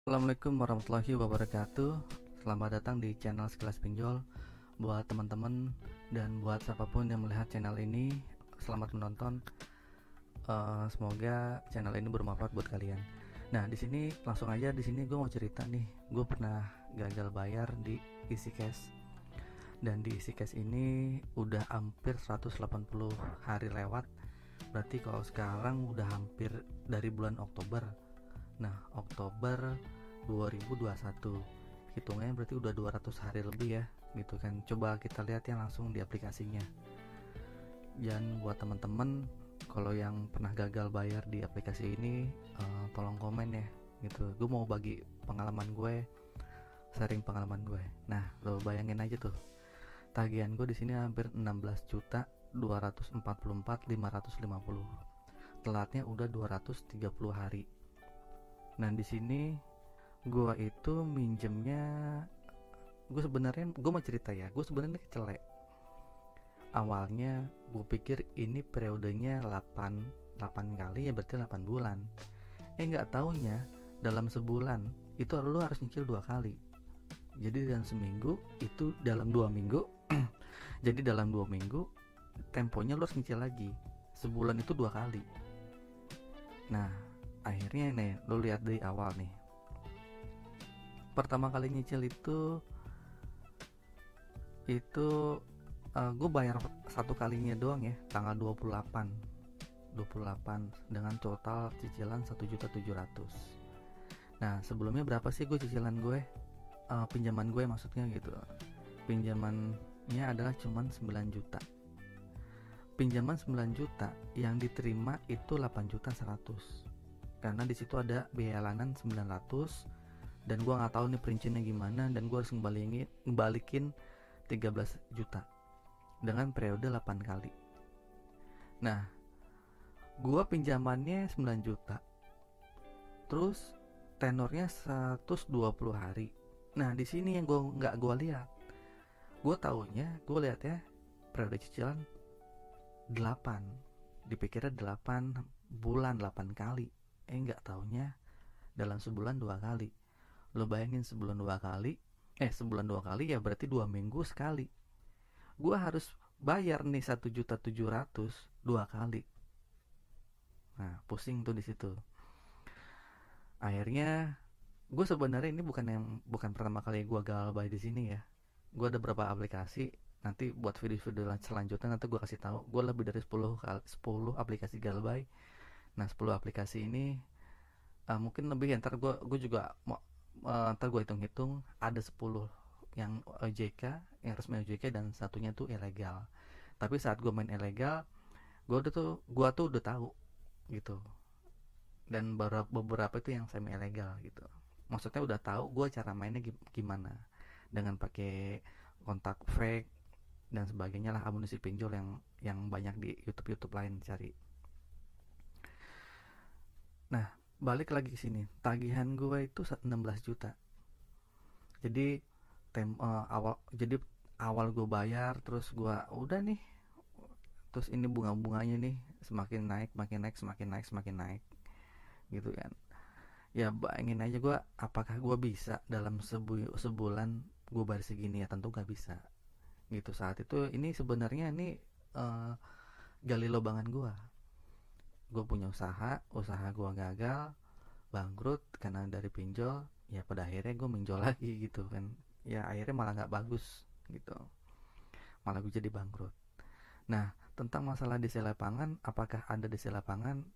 Assalamualaikum warahmatullahi wabarakatuh. Selamat datang di channel Sekilas Pinjol. Buat teman-teman dan buat siapapun yang melihat channel ini, selamat menonton. Semoga channel ini bermanfaat buat kalian. Nah, di sini langsung aja, di sini gue mau cerita nih. Gue pernah gagal bayar di Easy Cash. Dan di Easy Cash ini udah hampir 180 hari lewat. Berarti kalau sekarang udah hampir dari bulan Oktober. Nah, Oktober 2021, hitungnya berarti udah 200 hari lebih ya, gitu kan. Coba kita lihat yang langsung di aplikasinya. Dan buat teman-teman, kalau yang pernah gagal bayar di aplikasi ini, tolong komen ya, gitu. Gue mau bagi pengalaman gue, sharing pengalaman gue. Nah, lo bayangin aja tuh, tagihan gue di sini hampir 16 juta 244.550. Telatnya udah 230 hari. Nah, di sini gua itu minjemnya, gue mau cerita ya, gue sebenarnya kecelek. Awalnya gue pikir ini periodenya 8 kali, ya berarti 8 bulan. Nggak taunya dalam sebulan itu lu harus nyicil 2 kali. Jadi dalam seminggu itu dalam 2 minggu jadi dalam 2 minggu temponya lu harus nyicil lagi. Sebulan itu 2 kali. Nah, akhirnya nih lu lihat dari awal nih, pertama kali nyicil itu gue bayar satu kalinya doang ya, tanggal 28 dengan total cicilan 1.700.000. Nah, sebelumnya berapa sih gue cicilan gue, pinjaman gue maksudnya gitu. Pinjamannya adalah cuman 9 juta. Pinjaman 9 juta yang diterima itu 8.100.000. Karena di situ ada biaya lanan 900, dan gue nggak tahu nih perinciannya gimana, dan gue harus ngebalikin 13 juta dengan periode 8 kali. Nah, gue pinjamannya 9 juta, terus tenornya 120 hari. Nah, di sini yang nggak gue lihat, gue lihat ya periode cicilan 8, dipikirnya 8 bulan 8 kali. Nggak taunya dalam sebulan 2 kali. Lo bayangin, sebulan 2 kali ya berarti 2 minggu sekali. Gue harus bayar nih 1.700.000 2 kali. Nah, pusing tuh di situ. Akhirnya gue sebenarnya ini bukan pertama kali gue gagal bayar di sini ya. Gue ada beberapa aplikasi. Nanti buat video-video selanjutnya nanti gue kasih tahu. Gue lebih dari 10 aplikasi gagal bayar. Nah, 10 aplikasi ini mungkin lebih ya, ntar gue juga mau, ntar gue hitung-hitung ada 10 yang OJK, yang resmi OJK, dan satunya tuh ilegal. Tapi saat gue main ilegal, gue tuh udah tahu gitu. Dan beberapa itu yang semi ilegal gitu. Maksudnya udah tahu gue cara mainnya gimana, dengan pakai kontak fake dan sebagainya lah, amunisi pinjol yang banyak di YouTube lain cari. Nah, balik lagi ke sini, tagihan gue itu 16 juta. Jadi jadi awal gue bayar, terus gue udah nih, terus ini bunga-bunganya nih semakin naik, makin naik, semakin naik, semakin naik, gitu kan. Ya bayangin aja gue, apakah gue bisa dalam sebulan gue bayar segini? Ya tentu gak bisa gitu. Saat itu ini sebenarnya ini gali lobangan gue punya usaha gue gagal, bangkrut karena dari pinjol. Ya pada akhirnya gue minjol lagi gitu kan. Ya akhirnya malah nggak bagus gitu, malah gue jadi bangkrut. Nah, tentang masalah DC lapangan, apakah ada DC lapangan,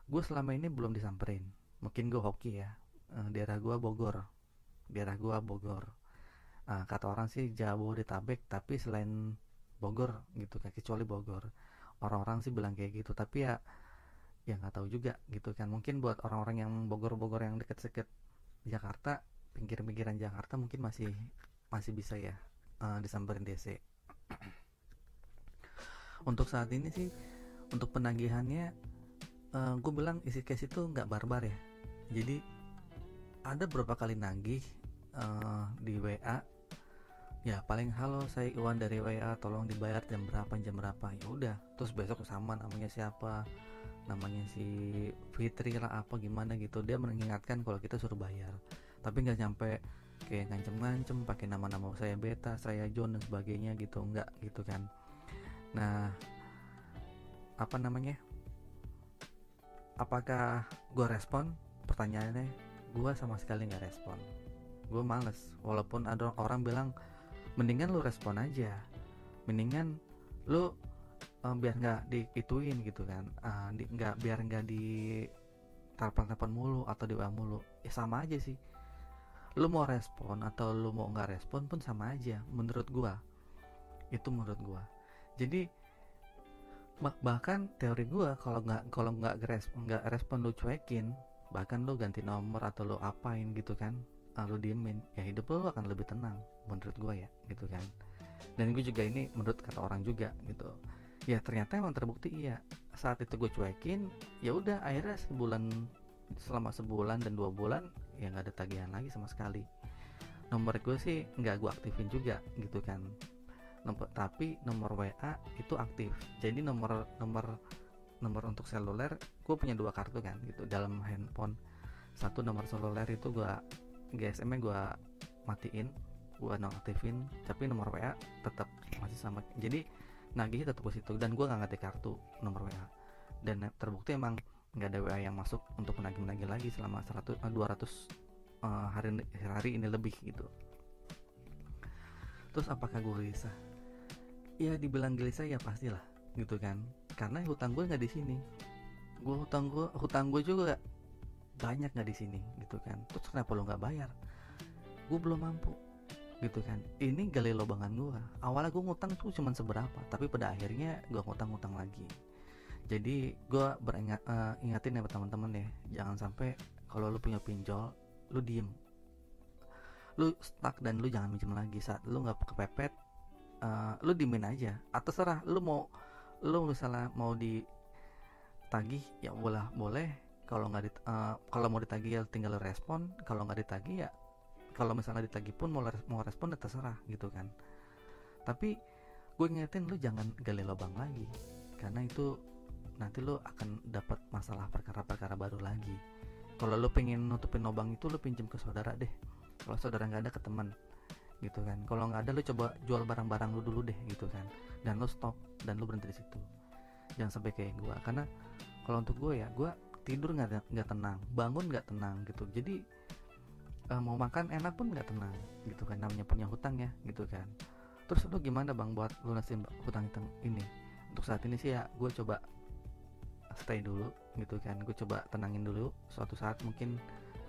gue selama ini belum disamperin. Mungkin gue hoki ya. Daerah gue Bogor. Kata orang sih Jabodetabek, tapi selain Bogor gitu kan, kecuali Bogor, orang-orang sih bilang kayak gitu. Tapi ya nggak tahu juga gitu kan. Mungkin buat orang-orang yang Bogor yang deket-deket Jakarta, pinggir-pinggiran Jakarta, mungkin masih bisa ya disamperin DC. Untuk saat ini sih, untuk penagihannya, gue bilang isi case itu nggak barbar ya. Jadi ada beberapa kali nagih di WA. Ya paling, halo saya Iwan dari WA, tolong dibayar jam berapa. Ya udah, terus besok sama namanya siapa, namanya si Fitri lah apa gimana gitu, dia mengingatkan kalau kita suruh bayar, tapi nggak nyampe kayak ngancem-ngancem pakai nama-nama saya Beta, saya John dan sebagainya gitu, nggak gitu kan. Nah, apa namanya, apakah gue respon? Pertanyaannya, gue sama sekali nggak respon. Gue males, walaupun ada orang bilang mendingan lu respon aja, mendingan lu biar nggak diituin gitu kan, biar nggak di telepon mulu atau di WA mulu, ya sama aja sih. Lu mau respon atau lu mau nggak respon pun sama aja menurut gue, itu menurut gue. Jadi bahkan teori gue, kalau nggak respon lu cuekin, bahkan lu ganti nomor atau lu apain gitu kan, lu diemin, ya hidup lu akan lebih tenang menurut gue ya gitu kan. Dan gue juga ini menurut kata orang juga gitu, ya ternyata emang terbukti iya. Saat itu gue cuekin, ya udah akhirnya selama sebulan dan 2 bulan ya nggak ada tagihan lagi sama sekali. Nomor gue sih nggak gue aktifin juga gitu kan, tapi nomor WA itu aktif. Jadi nomor untuk seluler, gue punya 2 kartu kan gitu dalam handphone. Satu nomor seluler itu gue GSM nya gue matiin, gue nonaktifin, tapi nomor WA tetap masih sama. Jadi nagihnya tetap ke situ, dan gue nggak ngetik kartu nomor WA. Dan terbukti emang nggak ada WA yang masuk untuk menagih lagi selama 200 hari ini lebih gitu. Terus apakah gue gelisah? Ya dibilang gelisah ya pastilah gitu kan, karena hutang gue nggak di sini. Hutang gue juga banyak nggak di sini gitu kan. Terus kenapa lo nggak bayar? Gue belum mampu gitu kan. Ini gali lobangan gue. Awalnya gue ngutang tuh cuman seberapa, tapi pada akhirnya gue ngutang lagi. Jadi gue ingatin ya teman-teman deh, jangan sampai kalau lu punya pinjol lu diem, lu stuck dan lu jangan minjem lagi. Saat lu nggak kepepet, lu diemin aja. Atau terserah lu misalnya mau ditagih ya boleh. Kalau nggak kalau mau ditagih ya tinggal lu respon. Kalau nggak ditagih ya, kalau misalnya ditagih pun mau respon ya terserah gitu kan. Tapi gue ngingetin lu jangan gali lubang lagi, karena itu nanti lu akan dapat masalah perkara-perkara baru lagi. Kalau lu pengen nutupin lubang itu, lu pinjem ke saudara deh. Kalau saudara nggak ada, ke teman gitu kan. Kalau nggak ada, lu coba jual barang-barang lu dulu deh gitu kan, dan lu stop dan lu berhenti di situ. Jangan sampai kayak gue, karena kalau untuk gue ya, gue tidur nggak tenang, bangun nggak tenang gitu. Jadi mau makan enak pun nggak tenang gitu kan, namanya punya hutang ya gitu kan. Terus lu gimana bang buat lunasin hutang ini? Untuk saat ini sih ya gue coba stay dulu gitu kan, gue coba tenangin dulu. Suatu saat mungkin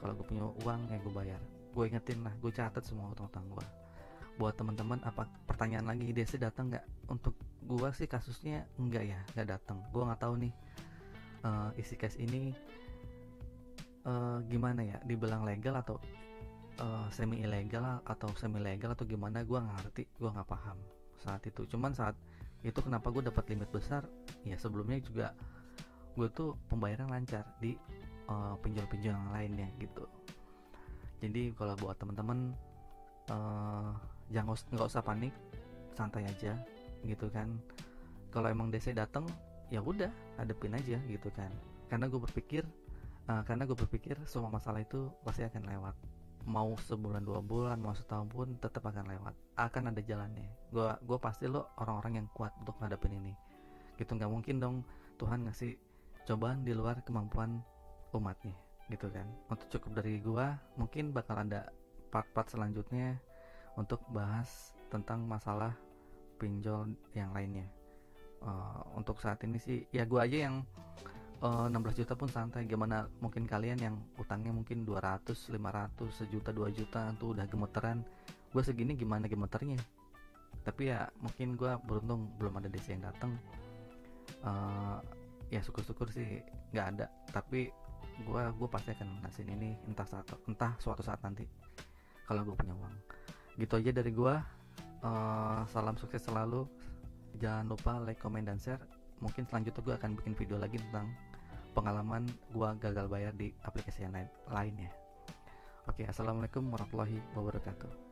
kalau gue punya uang ya gue bayar. Gue ingetin lah, gue catat semua hutang gue. Buat teman-teman, apa pertanyaan lagi, dia sih datang nggak? Untuk gue sih kasusnya enggak ya, nggak datang. Gue nggak tahu nih isi case ini gimana ya, dibilang legal atau semi ilegal atau semi legal atau gimana, gue nggak ngerti, gue nggak paham saat itu. Cuman saat itu kenapa gue dapat limit besar ya, sebelumnya juga gue tuh pembayaran lancar di pinjol-pinjol yang lainnya gitu. Jadi kalau buat teman-teman nggak usah panik, santai aja gitu kan. Kalau emang DC datang ya udah hadepin aja gitu kan, karena gue berpikir semua masalah itu pasti akan lewat. Mau sebulan 2 bulan, mau setahun pun tetap akan lewat, akan ada jalannya. Gue pasti lo orang-orang yang kuat untuk ngadepin ini gitu. Nggak mungkin dong Tuhan ngasih cobaan di luar kemampuan umatnya gitu kan. Untuk cukup dari gue, mungkin bakal ada part-part selanjutnya untuk bahas tentang masalah pinjol yang lainnya. Untuk saat ini sih ya gue aja yang 16 juta pun santai. Gimana mungkin kalian yang utangnya mungkin 200, 500, sejuta, 2 juta tuh udah gemeteran. Gue segini gimana gemeternya. Tapi ya mungkin gue beruntung belum ada DC yang datang. Ya syukur-syukur sih nggak ada. Tapi gue pasti akan lunasin ini entah suatu saat nanti kalau gue punya uang. Gitu aja dari gue. Salam sukses selalu. Jangan lupa like, comment, dan share. Mungkin selanjutnya gue akan bikin video lagi tentang pengalaman gue gagal bayar di aplikasi yang lainnya. Oke, assalamualaikum warahmatullahi wabarakatuh.